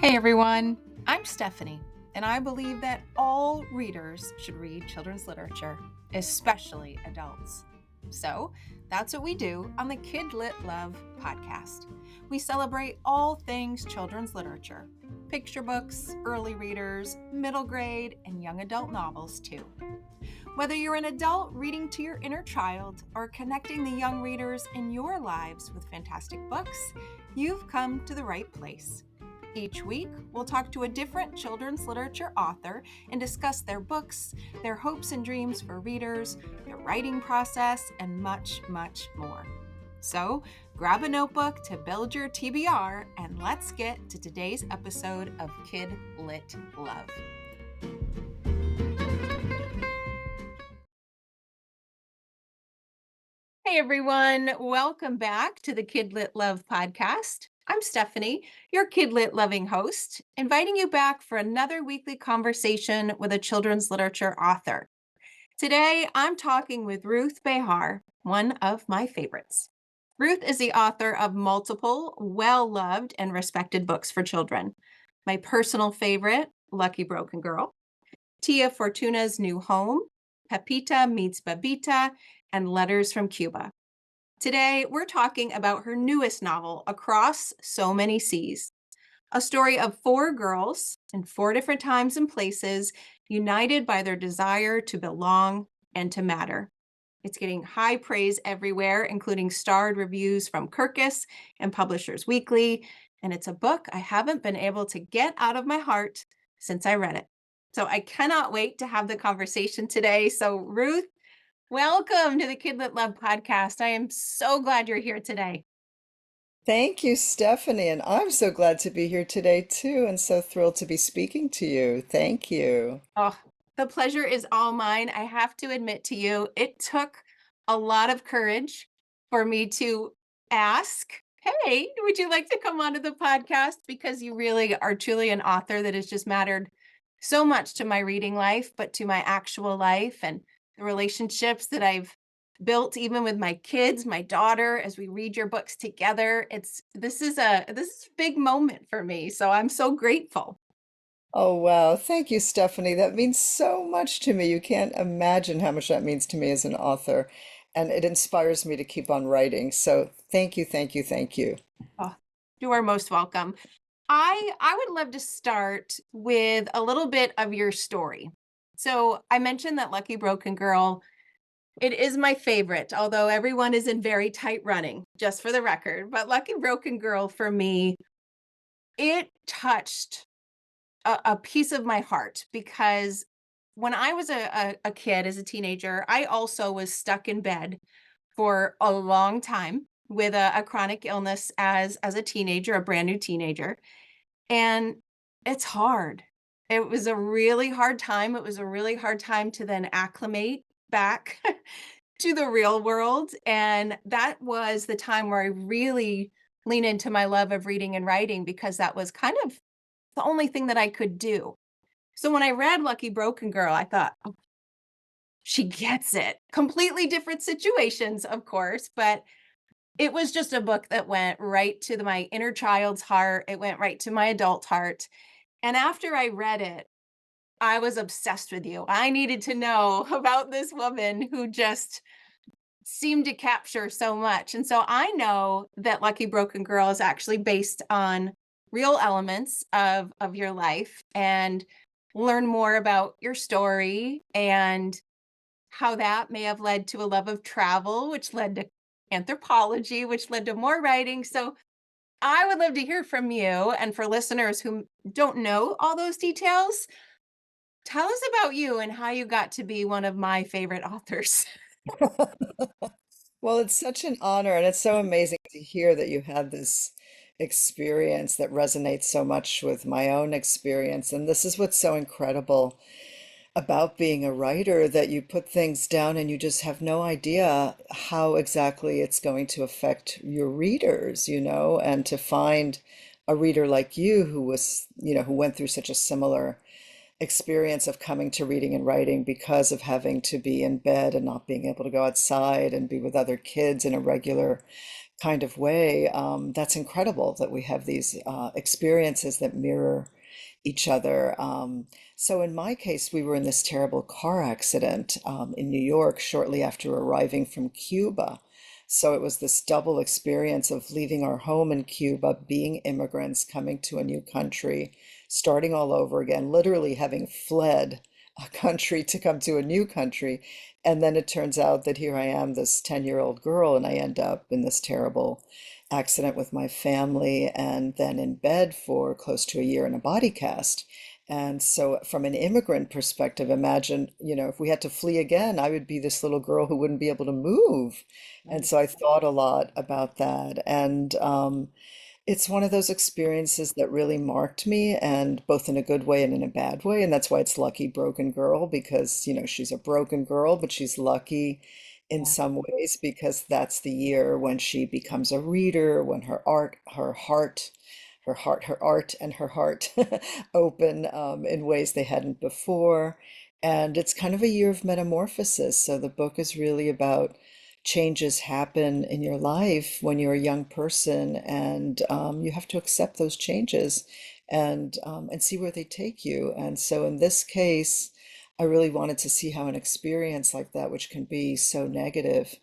Hey everyone, I'm Stephanie, and I believe that all readers should read children's literature, especially adults. So that's what we do on the KidLit Love podcast. We celebrate all things children's literature, picture books, early readers, middle grade, and young adult novels too. Whether you're an adult reading to your inner child or connecting the young readers in your lives with fantastic books, you've come to the right place. Each week, we'll talk to a different children's literature author and discuss their books, their hopes and dreams for readers, their writing process, and much, much more. So, grab a notebook to build your TBR, and let's get to today's episode of KidLit Love. Hey everyone, welcome back to the KidLit Love podcast. I'm Stephanie, your KidLit loving host, inviting you back for another weekly conversation with a children's literature author. Today, I'm talking with Ruth Behar, one of my favorites. Ruth is the author of multiple well-loved and respected books for children. My personal favorite, Lucky Broken Girl, Tia Fortuna's New Home, Pepita Meets Babita, and Letters from Cuba. Today, we're talking about her newest novel, Across So Many Seas, a story of four girls in four different times and places, united by their desire to belong and to matter. It's getting high praise everywhere, including starred reviews from Kirkus and Publishers Weekly, and it's a book I haven't been able to get out of my heart since I read it. So I cannot wait to have the conversation today. So Ruth, welcome to the KidLit Love podcast. I am so glad you're here today. Thank you, Stephanie, and I'm so glad to be here today too, and so thrilled to be speaking to you. Thank you. Oh, the pleasure is all mine. I have to admit to you, it took a lot of courage for me to ask, hey, would you like to come onto the podcast? Because you really are truly an author that has just mattered so much to my reading life, but to my actual life and the relationships that I've built even with my kids, my daughter, as we read your books together. This is a big moment for me. So I'm so grateful. Oh, wow. Thank you, Stephanie. That means so much to me. You can't imagine how much that means to me as an author, and it inspires me to keep on writing. So thank you, thank you, thank you. Oh, you are most welcome. I would love to start with a little bit of your story. So I mentioned that Lucky Broken Girl, it is my favorite, although everyone is in very tight running, just for the record. But Lucky Broken Girl, for me, it touched a piece of my heart because when I was a kid, as a teenager, I also was stuck in bed for a long time with a chronic illness as a teenager, a brand new teenager. And it's hard. It was a really hard time. It was a really hard time to then acclimate back to the real world. And that was the time where I really lean into my love of reading and writing because that was kind of the only thing that I could do. So when I read Lucky Broken Girl, I thought, "Oh, she gets it." Completely different situations, of course, but it was just a book that went right to my inner child's heart. It went right to my adult heart. And after I read it, I was obsessed with you. I needed to know about this woman who just seemed to capture so much. And so I know that Lucky Broken Girl is actually based on real elements of your life, and learn more about your story and how that may have led to a love of travel, which led to anthropology, which led to more writing. So I would love to hear from you. And for listeners who don't know all those details, tell us about you and how you got to be one of my favorite authors. Well, it's such an honor, and it's so amazing to hear that you had this experience that resonates so much with my own experience. And this is what's so incredible about being a writer, that you put things down and you just have no idea how exactly it's going to affect your readers, and to find a reader like you who was, who went through such a similar experience of coming to reading and writing because of having to be in bed and not being able to go outside and be with other kids in a regular kind of way. That's incredible that we have these experiences that mirror each other. So in my case, we were in this terrible car accident in New York shortly after arriving from Cuba. So it was this double experience of leaving our home in Cuba, being immigrants, coming to a new country, starting all over again, literally having fled a country to come to a new country. And then it turns out that here I am, this 10-year-old girl, and I end up in this terrible accident with my family and then in bed for close to a year in a body cast. And so, from an immigrant perspective, imagine, if we had to flee again, I would be this little girl who wouldn't be able to move. And Right. so I thought a lot about that. And it's one of those experiences that really marked me, and both in a good way and in a bad way. And that's why it's Lucky Broken Girl, because, she's a broken girl, but she's lucky in Yeah. some ways because that's the year when she becomes a reader, when her art and her heart open in ways they hadn't before. And it's kind of a year of metamorphosis. So the book is really about changes happen in your life when you're a young person, and you have to accept those changes and see where they take you. And so in this case, I really wanted to see how an experience like that, which can be so negative,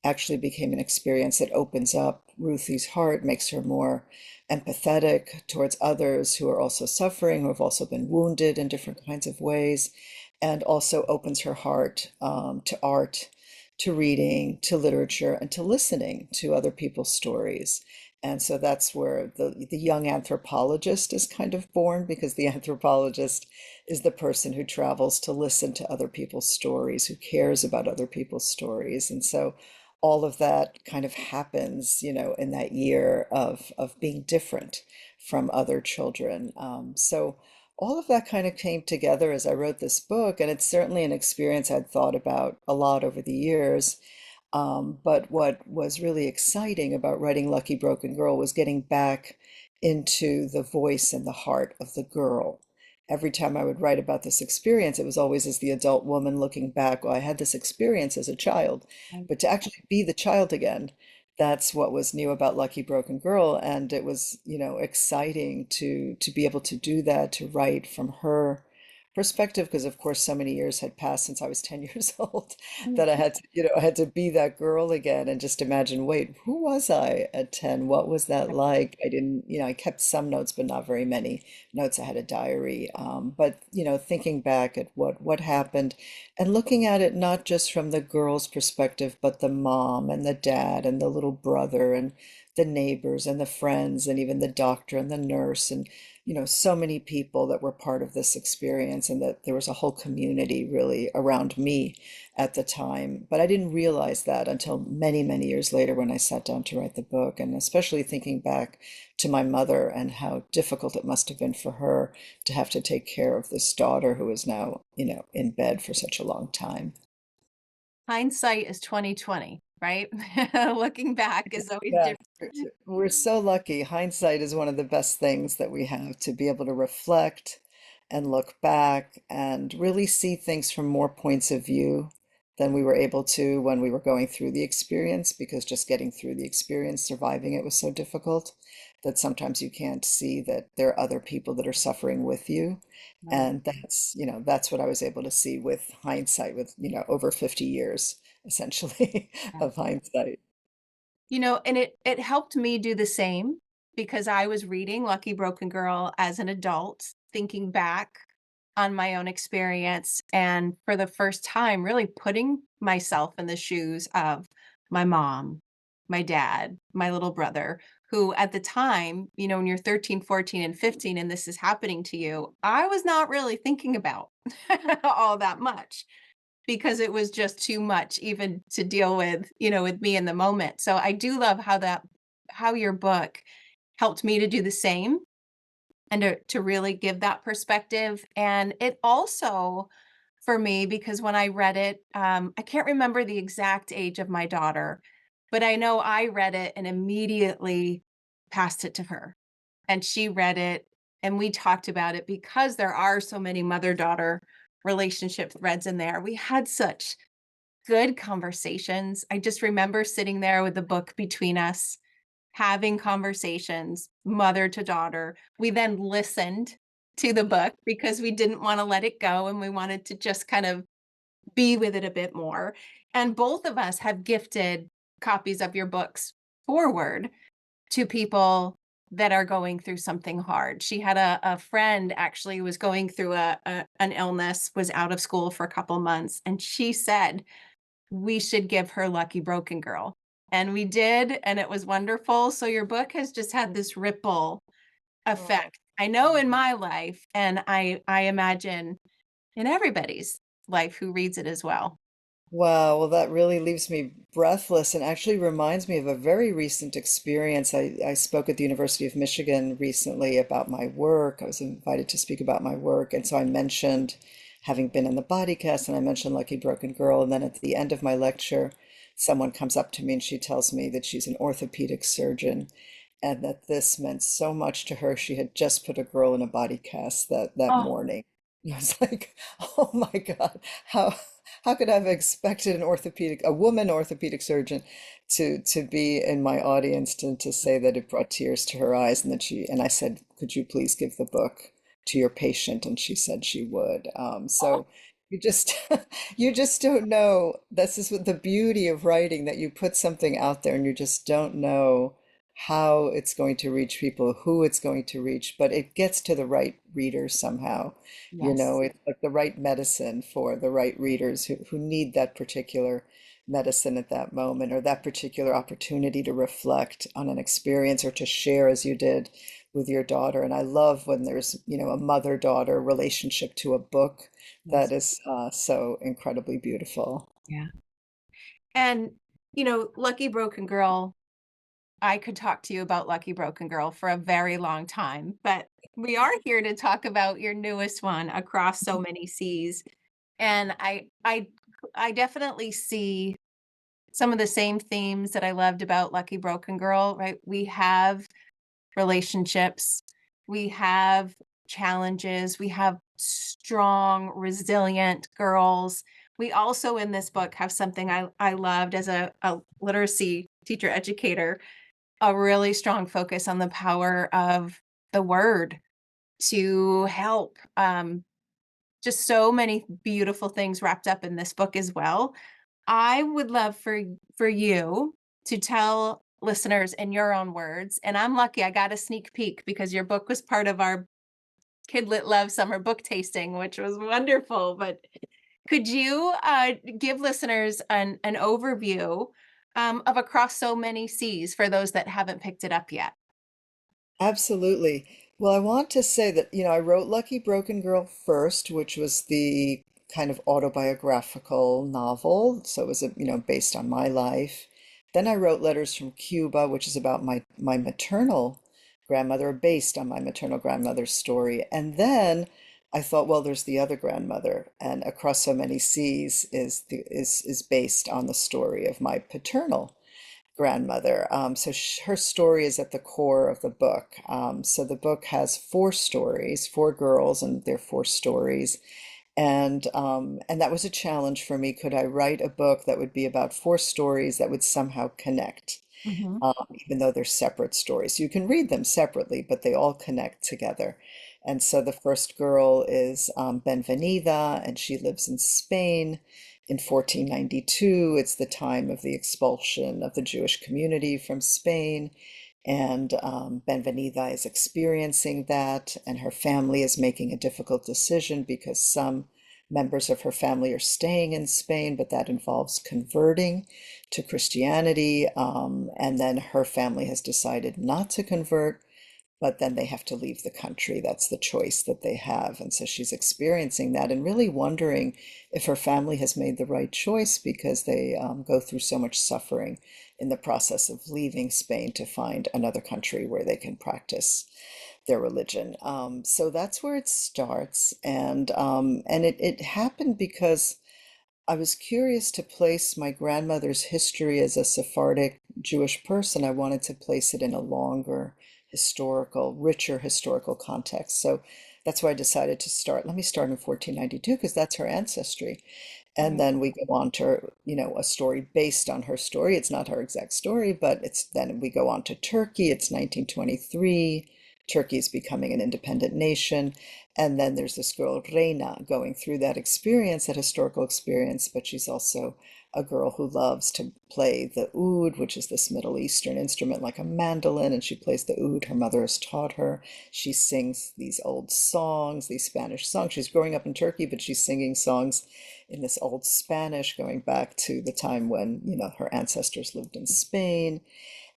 actually became an experience that opens up Ruthie's heart, makes her more empathetic towards others who are also suffering, who have also been wounded in different kinds of ways, and also opens her heart to art, to reading, to literature, and to listening to other people's stories. And so that's where the young anthropologist is kind of born, because the anthropologist is the person who travels to listen to other people's stories, who cares about other people's stories. And so all of that kind of happens, in that year of being different from other children. So all of that kind of came together as I wrote this book, and it's certainly an experience I'd thought about a lot over the years. But what was really exciting about writing Lucky Broken Girl was getting back into the voice and the heart of the girl. Every time I would write about this experience, it was always as the adult woman looking back, well, I had this experience as a child, Right. but to actually be the child again, that's what was new about Lucky Broken Girl. And it was, exciting to be able to do that, to write from her perspective, because of course so many years had passed since I was 10 years old that I had to, I had to be that girl again and just imagine, wait, who was I at 10? What was that like? I didn't, I kept some notes, but not very many notes. I had a diary. But, thinking back at what happened and looking at it not just from the girl's perspective, but the mom and the dad and the little brother and the neighbors and the friends and even the doctor and the nurse and so many people that were part of this experience, and that there was a whole community really around me at the time. But I didn't realize that until many, many years later when I sat down to write the book, and especially thinking back to my mother and how difficult it must have been for her to have to take care of this daughter who is now, in bed for such a long time. Hindsight is 2020, right? Looking back is always Yes, different. we're so lucky. Hindsight is one of the best things that we have, to be able to reflect and look back and really see things from more points of view than we were able to when we were going through the experience, because just getting through the experience, surviving it was so difficult that sometimes you can't see that there are other people that are suffering with you. Right. And that's what I was able to see with hindsight, with, over 50 years essentially Yeah. of hindsight. And it helped me do the same because I was reading Lucky Broken Girl as an adult, thinking back on my own experience, and for the first time, really putting myself in the shoes of my mom, my dad, my little brother, who at the time, when you're 13, 14, and 15 and this is happening to you, I was not really thinking about all that much, because it was just too much even to deal with, with me in the moment. So I do love how your book helped me to do the same, and to really give that perspective. And it also, for me, because when I read it, I can't remember the exact age of my daughter, but I know I read it and immediately passed it to her. And she read it and we talked about it because there are so many mother-daughter relationship threads in there. We had such good conversations. I just remember sitting there with the book between us, having conversations, mother to daughter. We then listened to the book because we didn't wanna let it go, and we wanted to just kind of be with it a bit more. And both of us have gifted copies of your books forward to people that are going through something hard. She had a friend actually who was going through an illness, was out of school for a couple months, and she said, "We should give her Lucky Broken Girl." And we did, and it was wonderful. So your book has just had this ripple Oh, effect. I know in my life, and I imagine in everybody's life who reads it as well. wow, well, that really leaves me breathless and actually reminds me of a very recent experience. I spoke at the University of Michigan recently about my work. I was invited to speak about my work. And so I mentioned having been in the body cast and I mentioned Lucky Broken Girl. And then at the end of my lecture, someone comes up to me and she tells me that she's an orthopedic surgeon and that this meant so much to her. She had just put a girl in a body cast that Oh, morning. And I was like, oh my God, how could I have expected a woman orthopedic surgeon to be in my audience to say that it brought tears to her eyes and and I said, could you please give the book to your patient? And she said she would. oh, So you just you just don't know. This is what the beauty of writing, that you put something out there and you just don't know how it's going to reach people, who it's going to reach, but it gets to the right readers somehow. yes, It's like the right medicine for the right readers who need that particular medicine at that moment or that particular opportunity to reflect on an experience or to share as you did with your daughter. And I love when there's, a mother-daughter relationship to a book yes, that is so incredibly beautiful. yeah. And, Lucky Broken Girl, I could talk to you about Lucky Broken Girl for a very long time, but we are here to talk about your newest one, Across So Many Seas. And I definitely see some of the same themes that I loved about Lucky Broken Girl, right? We have relationships, we have challenges, we have strong, resilient girls. We also in this book have something I loved as a literacy teacher educator, a really strong focus on the power of the word to help. Just so many beautiful things wrapped up in this book as well. I would love for you to tell listeners in your own words, and I'm lucky I got a sneak peek because your book was part of our KidLit Love summer book tasting, which was wonderful. But could you give listeners an overview of Across So Many Seas for those that haven't picked it up yet? Absolutely. Well, I want to say that, I wrote Lucky Broken Girl first, which was the kind of autobiographical novel. So it was, based on my life. Then I wrote Letters from Cuba, which is about my maternal grandmother, based on my maternal grandmother's story. And then I thought, well, there's the other grandmother, and Across So Many Seas is based on the story of my paternal grandmother. Her story is at the core of the book. So the book has four stories, four girls, and their four stories. And that was a challenge for me. Could I write a book that would be about four stories that would somehow connect? Mhm. Even though they're separate stories. You can read them separately, but they all connect together. And so the first girl is Benvenida, and she lives in Spain in 1492. It's the time of the expulsion of the Jewish community from Spain. And Benvenida is experiencing that, and her family is making a difficult decision because some members of her family are staying in Spain, but that involves converting to Christianity. And then her family has decided not to convert, but then they have to leave the country. That's the choice that they have. And so she's experiencing that and really wondering if her family has made the right choice because they go through so much suffering in the process of leaving Spain to find another country where they can practice their religion. So that's where it starts. And it happened because I was curious to place my grandmother's history as a Sephardic Jewish person. I wanted to place it in a longer richer historical context. So that's why I decided to start. Let me start in 1492 because that's her ancestry. And Right. then we go on to, a story based on her story. It's not her exact story, but then we go on to Turkey. It's 1923. Turkey is becoming an independent nation. And then there's this girl, Reina, going through that experience, that historical experience, but she's also a girl who loves to play the oud, which is this Middle Eastern instrument like a mandolin, and she plays the oud. Her mother has taught her. She sings these old songs, these Spanish songs. She's growing up in Turkey, but she's singing songs in this old Spanish going back to the time when, her ancestors lived in Spain.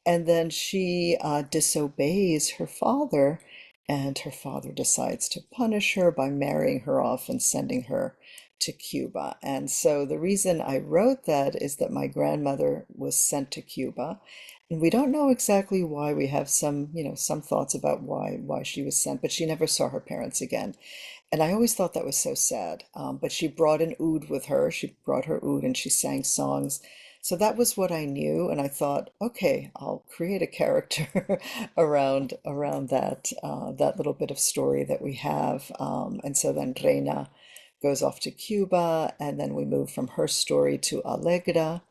And then she disobeys her father, and her father decides to punish her by marrying her off and sending her to Cuba. And so the reason I wrote that is that my grandmother was sent to Cuba. And we don't know exactly why. We have some thoughts about why she was sent, but she never saw her parents again. And I always thought that was so sad. But she brought an oud with her. She brought her oud and she sang songs. So that was what I knew, and I thought, okay, I'll create a character around that little bit of story that we have. And so then Reina goes off to Cuba, and then we move from her story to Allegra.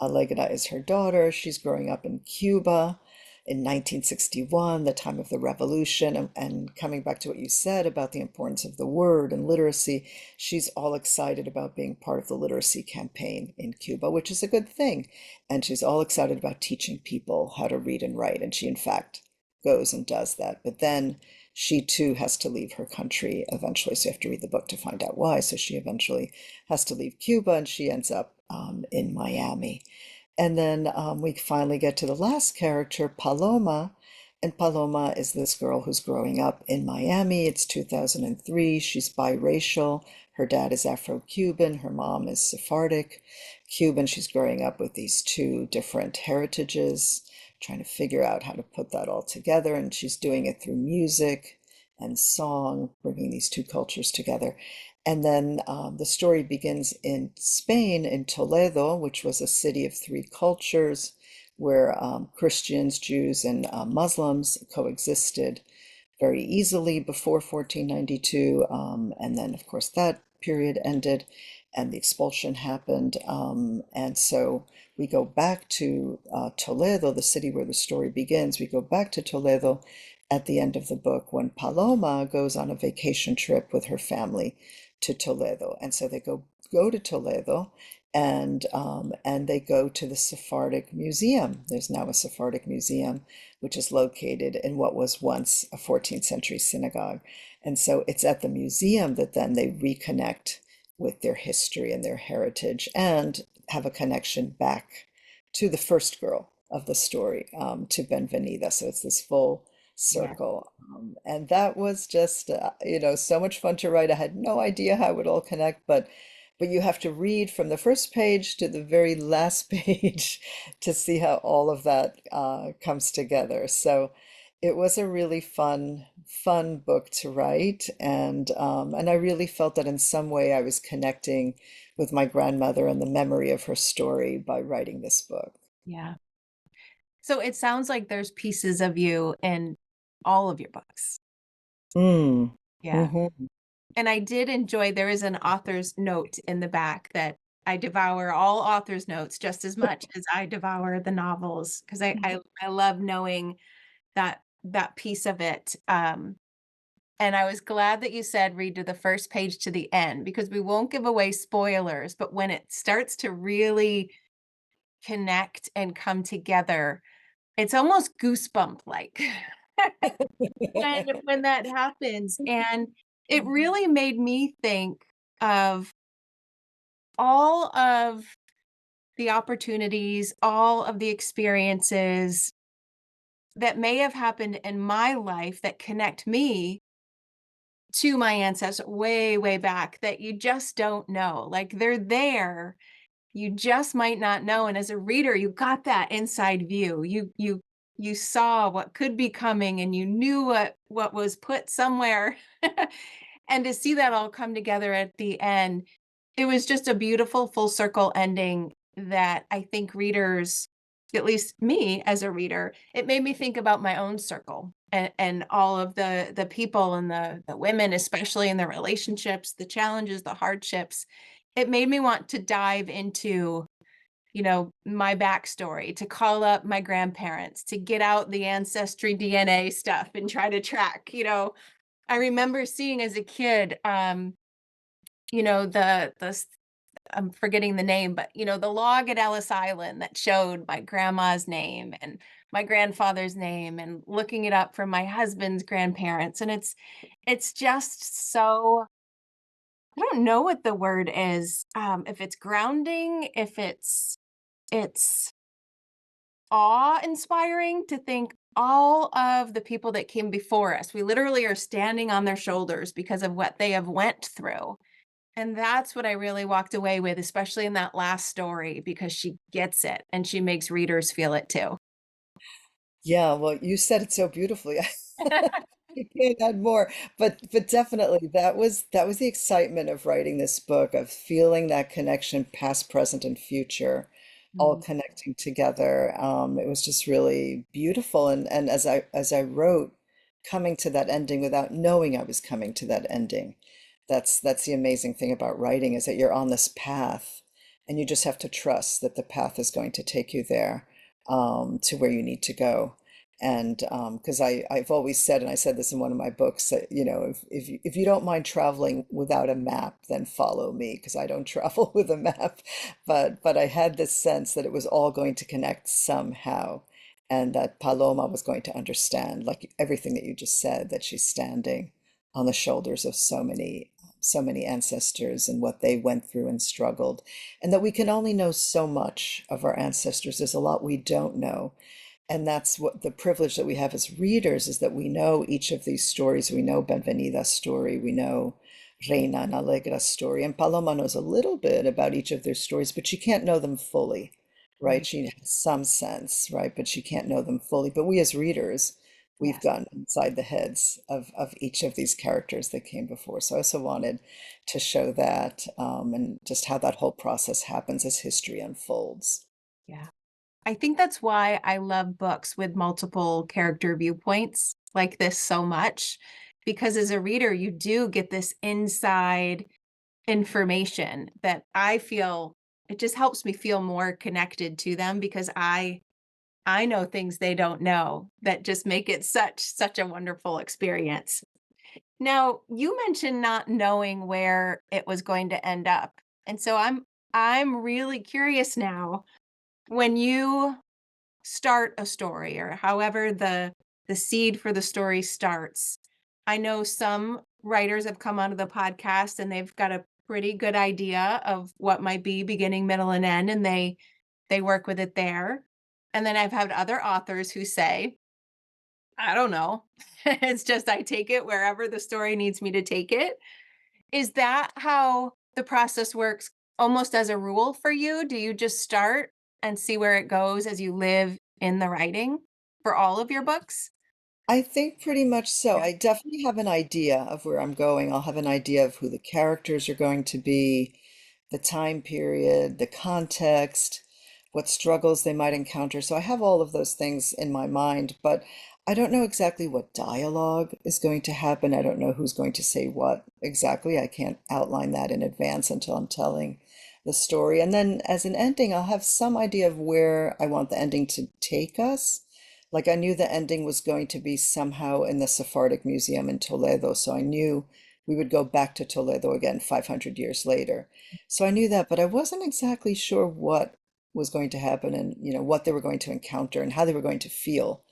Allegra is her daughter. She's growing up in Cuba in 1961, the time of the revolution. And coming back to what you said about the importance of the word and literacy, she's all excited about being part of the literacy campaign in Cuba, which is a good thing. And she's all excited about teaching people how to read and write. And she, in fact, goes and does that. But then she too has to leave her country eventually. So you have to read the book to find out why. So she eventually has to leave Cuba and she ends up in Miami. And then we finally get to the last character, Paloma. And Paloma is this girl who's growing up in Miami. It's 2003. She's biracial. Her dad is Afro-Cuban. Her mom is Sephardic Cuban. She's growing up with these two different heritages, trying to figure out how to put that all together. And she's doing it through music and song, bringing these two cultures together. And then the story begins in Spain, in Toledo, which was a city of three cultures where Christians, Jews, and Muslims coexisted very easily before 1492. And then, of course, that period ended and the expulsion happened. And so we go back to Toledo, the city where the story begins. We go back to Toledo at the end of the book when Paloma goes on a vacation trip with her family to Toledo. And so they go to Toledo and they go to the Sephardic Museum. There's now a Sephardic Museum, which is located in what was once a 14th century synagogue. And so it's at the museum that then they reconnect with their history and their heritage and have a connection back to the first girl of the story, to Benvenida. So it's this full Yeah. circle. And that was just, so much fun to write. I had no idea how it would all connect, but you have to read from the first page to the very last page to see how all of that comes together. So it was a really fun book to write, and I really felt that in some way I was connecting with my grandmother and the memory of her story by writing this book. Yeah. So it sounds like there's pieces of you in all of your books. Mm. Yeah. Hmm. And I did enjoy there is an author's note in the back that I devour all author's notes just as much as I devour the novels because I love knowing that piece of it. And I was glad that you said read to the first page to the end because we won't give away spoilers, but when it starts to really connect and come together, it's almost goosebump like when that happens. And it really made me think of all of the opportunities, all of the experiences that may have happened in my life that connect me to my ancestors way, way back that you just don't know. Like they're there, you just might not know. And as a reader, you got that inside view. You saw what could be coming and you knew what was put somewhere. And to see that all come together at the end, it was just a beautiful full circle ending that I think readers at least me as a reader, it made me think about my own circle and all of the people and the women, especially in the relationships, the challenges, the hardships. It made me want to dive into, my backstory, to call up my grandparents, to get out the ancestry DNA stuff and try to track. I remember seeing as a kid, I'm forgetting the name, but the log at Ellis Island that showed my grandma's name and my grandfather's name, and looking it up for my husband's grandparents. And it's just so, I don't know what the word is. If it's grounding, if it's awe-inspiring to think all of the people that came before us, we literally are standing on their shoulders because of what they have went through. And that's what I really walked away with, especially in that last story, because she gets it and she makes readers feel it too. Yeah, well, you said it so beautifully. You can't add more, but definitely that was the excitement of writing this book, of feeling that connection, past, present, and future, all Mhm. connecting together. It was just really beautiful, and as I wrote, coming to that ending without knowing I was coming to that ending. That's the amazing thing about writing, is that you're on this path, and you just have to trust that the path is going to take you there, to where you need to go. And because I've always said, and I said this in one of my books, that if you don't mind traveling without a map, then follow me, because I don't travel with a map. But I had this sense that it was all going to connect somehow, and that Paloma was going to understand, like everything that you just said, that she's standing on the shoulders of so many ancestors and what they went through and struggled, and that we can only know so much of our ancestors. There's a lot we don't know, and that's what the privilege that we have as readers, is that we know each of these stories. We know Benvenida's story, we know Reina and Alegra's story, and Paloma knows a little bit about each of their stories, but she can't know them fully, right? Right. She has some sense, right? But she can't know them fully. But we as readers, we've Yes. gone inside the heads of each of these characters that came before. So I also wanted to show that, and just how that whole process happens as history unfolds. Yeah. I think that's why I love books with multiple character viewpoints like this so much, because as a reader, you do get this inside information that I feel, it just helps me feel more connected to them, because I know things they don't know that just make it such a wonderful experience. Now, you mentioned not knowing where it was going to end up. And so I'm really curious now, when you start a story, or however the seed for the story starts. I know some writers have come onto the podcast and they've got a pretty good idea of what might be beginning, middle, and end, and they work with it there. And then I've had other authors who say, I don't know. It's just I take it wherever the story needs me to take it. Is that how the process works almost as a rule for you? Do you just start and see where it goes as you live in the writing for all of your books? I think pretty much so. Yeah. I definitely have an idea of where I'm going. I'll have an idea of who the characters are going to be, the time period, the context, what struggles they might encounter. So I have all of those things in my mind, but I don't know exactly what dialogue is going to happen. I don't know who's going to say what exactly. I can't outline that in advance until I'm telling the story. And then as an ending, I'll have some idea of where I want the ending to take us. Like I knew the ending was going to be somehow in the Sephardic Museum in Toledo, so I knew we would go back to Toledo again 500 years later. So I knew that, but I wasn't exactly sure what was going to happen, and what they were going to encounter and how they were going to feel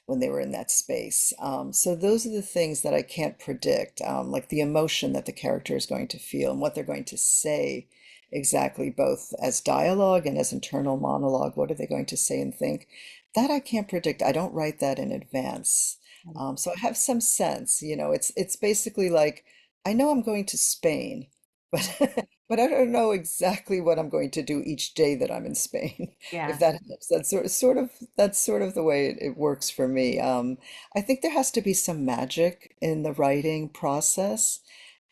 when they were in that space. So those are the things that I can't predict, like the emotion that the character is going to feel and what they're going to say exactly, both as dialogue and as internal monologue. What are they going to say and think? That I can't predict. I don't write that in advance. Mm. So I have some sense. It's basically like I know I'm going to Spain, but Mm. but I don't know exactly what I'm going to do each day that I'm in Spain. If Yeah. that helps. That's sort of the way it works for me. I think there has to be some magic in the writing process.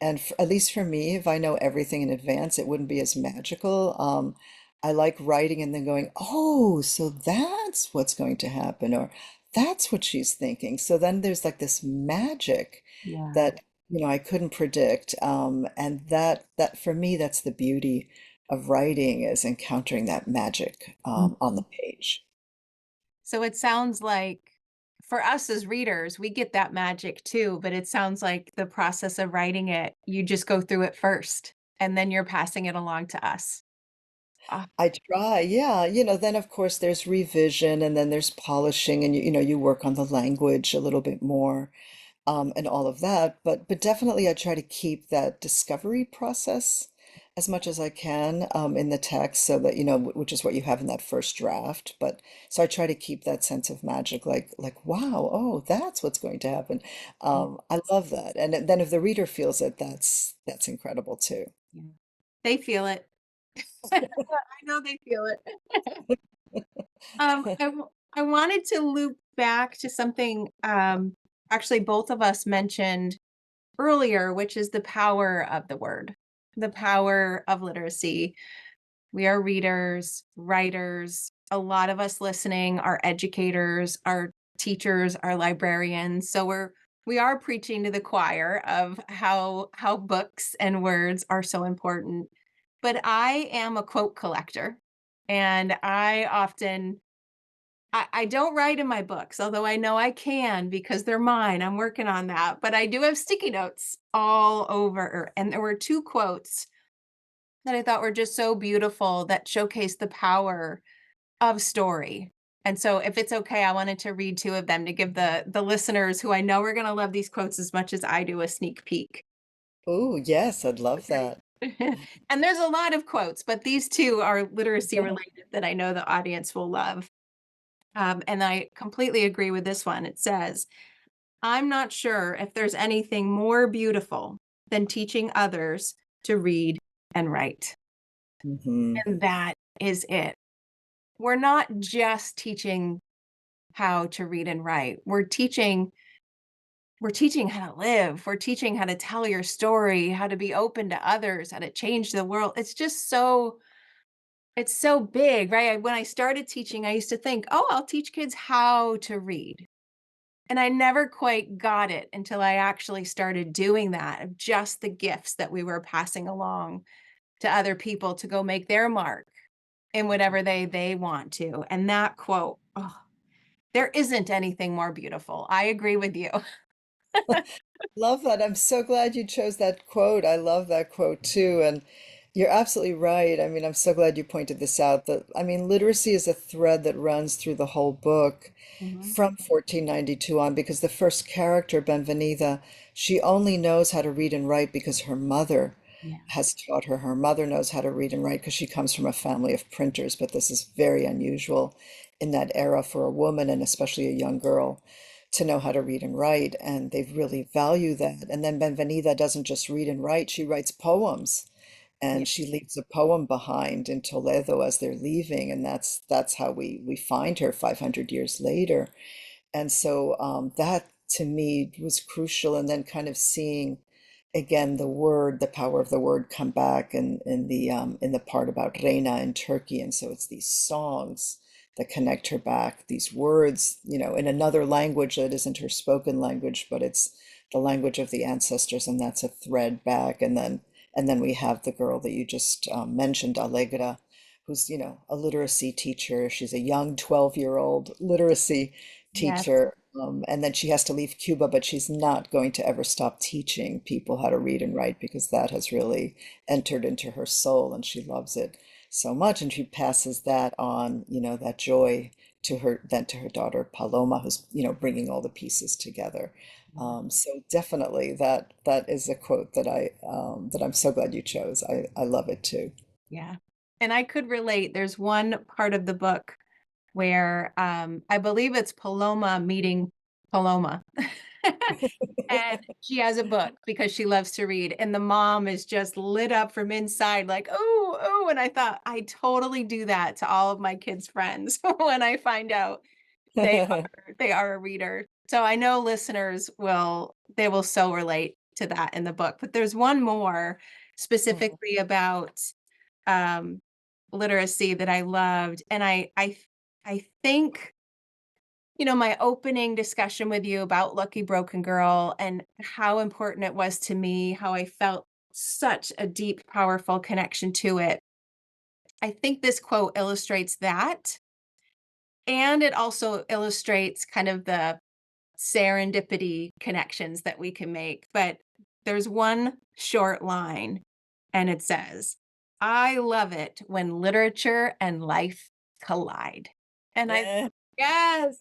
And at least for me, if I know everything in advance, it wouldn't be as magical. I like writing and then going, oh, so that's what's going to happen, or that's what she's thinking. So then there's like this magic Yeah. that, I couldn't predict. And that for me, that's the beauty of writing is encountering that magic on the Mhm. page. So it sounds like for us as readers, we get that magic too, but it sounds like the process of writing it, you just go through it first and then you're passing it along to us. Ah, I try, yeah. Then of course there's revision and then there's polishing and you work on the language a little bit more. And all of that. But definitely, I try to keep that discovery process as much as I can in the text, so that which is what you have in that first draft. But so I try to keep that sense of magic, like wow, oh, that's what's going to happen. yeah, I love that, and then if the reader feels it, that's incredible too. yeah. They feel it. I know they feel it. I wanted to loop back to something, actually both of us mentioned earlier, which is the power of the word, the power of literacy. We are readers, writers. A lot of us listening are educators, are teachers, are librarians. So we are preaching to the choir of how books and words are so important. But I am a quote collector, and I don't write in my books, although I know I can because they're mine. I'm working on that. But I do have sticky notes all over. And there were two quotes that I thought were just so beautiful that showcase the power of story. And so if it's okay, I wanted to read two of them to give the listeners who I know are going to love these quotes as much as I do a sneak peek. Oh, yes, I'd love that. Okay. And there's a lot of quotes, but these two are literacy related that I know the audience will love. And I completely agree with this one. It says, I'm not sure if there's anything more beautiful than teaching others to read and write. Hmm. And that is it. We're not just teaching how to read and write. We're teaching how to live. We're teaching how to tell your story, how to be open to others, how to change the world. It's so big, right? When I started teaching, I used to think, "Oh, I'll teach kids how to read." And I never quite got it until I actually started doing that, of just the gifts that we were passing along to other people to go make their mark in whatever they want to. And that quote, oh, there isn't anything more beautiful. I agree with you. Love that. I'm so glad you chose that quote. I love that quote too. And you're absolutely right. I mean, I'm so glad you pointed this out that, I mean, literacy is a thread that runs through the whole book Mhm. from 1492 on, because the first character, Benvenida, she only knows how to read and write because her mother Yeah. has taught her. Her mother knows how to read and write because she comes from a family of printers, but this is very unusual in that era for a woman and especially a young girl to know how to read and write, and they really value that. And then Benvenida doesn't just read and write, she writes poems, Yeah. and she leaves a poem behind in Toledo as they're leaving, and that's how we find her 500 years later. And so that to me was crucial. And then kind of seeing again the word, the power of the word come back in the part about Reina in Turkey. And so it's these songs that connect her back, these words, in another language that isn't her spoken language, but it's the language of the ancestors, and that's a thread back. And then we have the girl that you just mentioned, Allegra, who's, a literacy teacher. She's a young 12-year-old literacy Yes. teacher. And then she has to leave Cuba, but she's not going to ever stop teaching people how to read and write because that has really entered into her soul and she loves it so much. And she passes that on, that joy to her daughter Paloma, who's, bringing all the pieces together. Yeah. So definitely that is a quote that I'm so glad you chose. I love it too. Yeah. And I could relate. There's one part of the book where I believe it's Paloma meeting Paloma. And she has a book because she loves to read. And the mom is just lit up from inside, like, oh, oh. And I thought, I totally do that to all of my kids' friends when I find out they are a reader. So I know listeners they will so relate to that in the book. But there's one more specifically about um literacy that I loved, and I think, my opening discussion with you about Lucky Broken Girl and how important it was to me, how I felt such a deep, powerful connection to it. I think this quote illustrates that, and it also illustrates kind of the serendipity connections that we can make. But there's one short line, and it says, I love it when literature and life collide. And I, Eh. yes,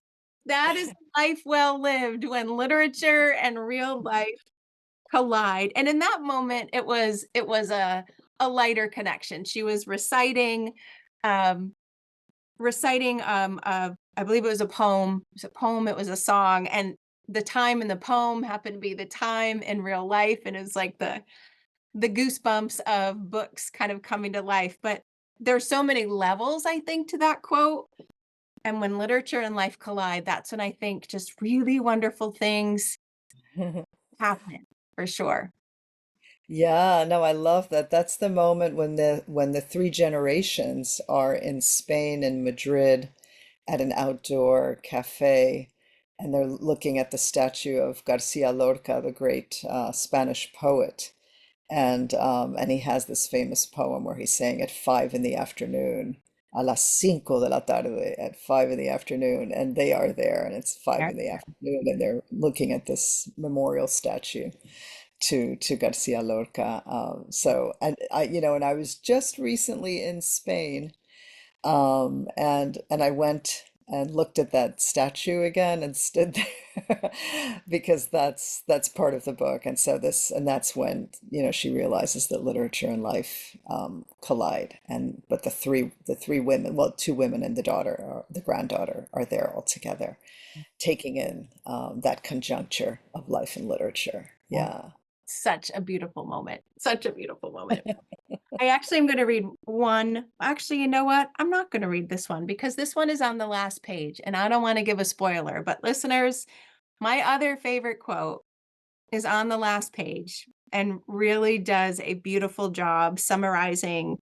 that is a life well lived when literature and real life collide. And in that moment, it was a lighter connection. She was um, I believe it was a poem. It was a poem, it was a song, and the time in the poem happened to be the time in real life, and it was like the goosebumps of books kind of coming to life. But there's so many levels, I think, to that quote. And when literature and life collide, that's when I think just really wonderful things happen for sure. Yeah, no, I love that. That's the moment when the three generations are in Spain and Madrid at an outdoor cafe, and they're looking at the statue of Garcia Lorca, the great Spanish poet. And he has this famous poem where he's saying at 5 in the afternoon, a las 5 de la tarde, at 5 in the afternoon, and they are there, and it's five There. in the afternoon, and they're looking at this memorial statue to Garcia Lorca. So, and and I was just recently in Spain, and I went and looked at that statue again and stood there because that's part of the book. And so and that's when, she realizes that literature and life collide. And but the three women, well, two women and the daughter, or the granddaughter, are there all together, taking in that conjuncture of life and literature. Yeah. Such a beautiful moment. Such a beautiful moment. I actually am gonna read one. Actually, you know what? I'm not gonna read this one because this one is on the last page, and I don't wanna give a spoiler, but listeners, my other favorite quote is on the last page and really does a beautiful job summarizing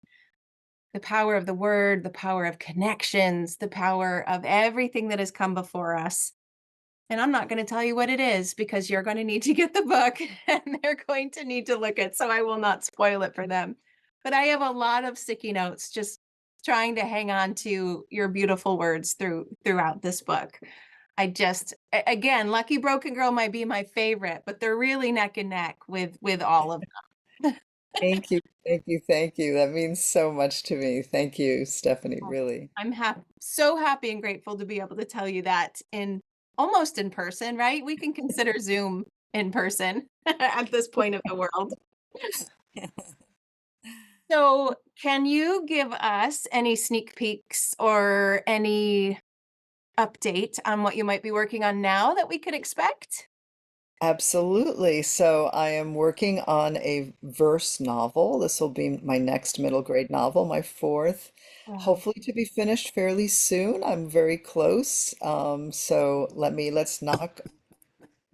the power of the word, the power of connections, the power of everything that has come before us. And I'm not going to tell you what it is because you're going to need to get the book and they're going to need to look it. So I will not spoil it for them. But I have a lot of sticky notes just trying to hang on to your beautiful words throughout this book. Again, Lucky Broken Girl might be my favorite, but they're really neck and neck with all of them. Thank you, thank you, thank you. That means so much to me. Thank you, Stephanie, Oh, really. I'm so happy and grateful to be able to tell you that in almost in person, right? We can consider Zoom in person at this point of the world. So, can you give us any sneak peeks or any update on what you might be working on now that we could expect? Absolutely. So I am working on a verse novel. This will be my next middle grade novel, my fourth, Wow. hopefully to be finished fairly soon. I'm very close. So let's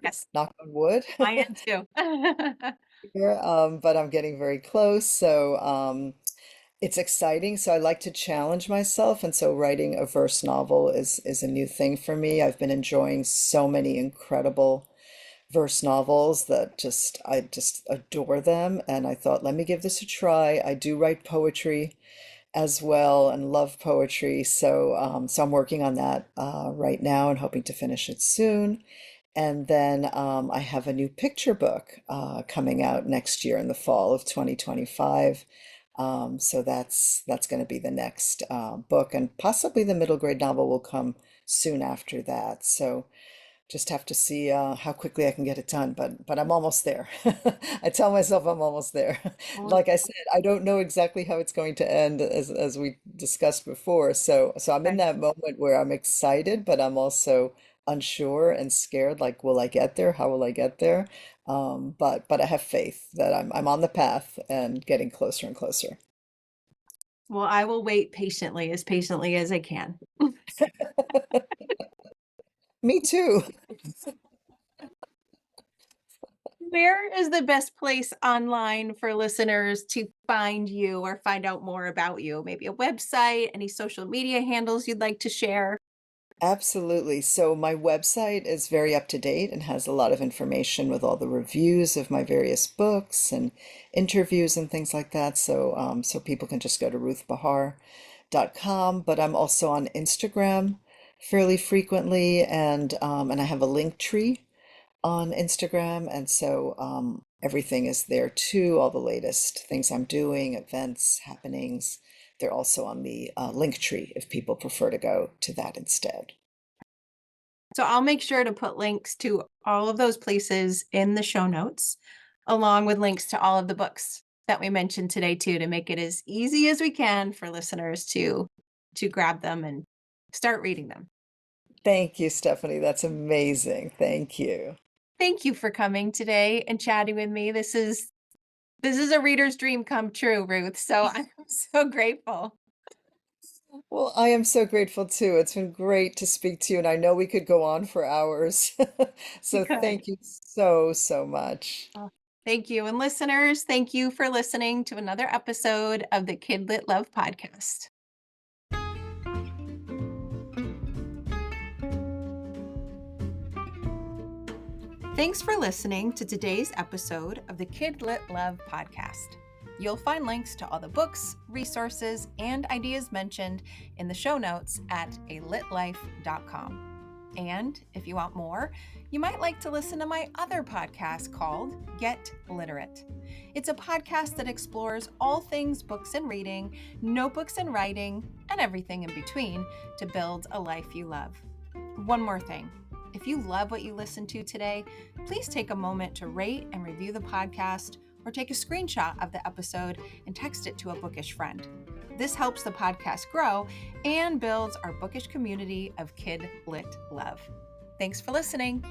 Yes, knock on wood I am too. here. But I'm getting very close. So it's exciting. So I like to challenge myself, and so writing a verse novel is a new thing for me. I've been enjoying so many incredible verse novels that I just adore them, and I thought, let me give this a try. I do write poetry as well and love poetry, so I'm working on that right now and hoping to finish it soon. And then I have a new picture book coming out next year in the fall of 2025. So that's going to be the next book, and possibly the middle grade novel will come soon after that. So just have to see how quickly I can get it done, but I'm almost there. I tell myself I'm almost there. Well, Like I said, I don't know exactly how it's going to end, as we discussed before. So I'm in right. that moment where I'm excited, but I'm also unsure and scared. Like, will I get there? How will I get there? But I have faith that I'm on the path and getting closer and closer. Well, I will wait patiently as I can. Me too. Where is the best place online for listeners to find you or find out more about you? Maybe a website, any social media handles you'd like to share? Absolutely. So my website is very up to date and has a lot of information with all the reviews of my various books and interviews and things like that. So people can just go to ruthbehar.com. But I'm also on Instagram fairly frequently, and I have a link tree on Instagram, and so everything is there too. All the latest things I'm doing, events, happenings. They're also on the link tree if people prefer to go to that instead. So I'll make sure to put links to all of those places in the show notes, along with links to all of the books that we mentioned today too, to make it as easy as we can for listeners to grab them and start reading them. Thank you, Stephanie. That's amazing. Thank you. Thank you for coming today and chatting with me. This is a reader's dream come true, Ruth. So I'm so grateful. Well, I am so grateful too. It's been great to speak to you, and I know we could go on for hours. We So could. thank you so, so much. Oh, thank you. And listeners, thank you for listening to another episode of the KidLit Love podcast. Thanks for listening to today's episode of the KidLit Love podcast. You'll find links to all the books, resources, and ideas mentioned in the show notes at alitlife.com. And if you want more, you might like to listen to my other podcast called Get Literate. It's a podcast that explores all things books and reading, notebooks and writing, and everything in between to build a life you love. One more thing. If you love what you listened to today, please take a moment to rate and review the podcast or take a screenshot of the episode and text it to a bookish friend. This helps the podcast grow and builds our bookish community of KidLit Love. Thanks for listening.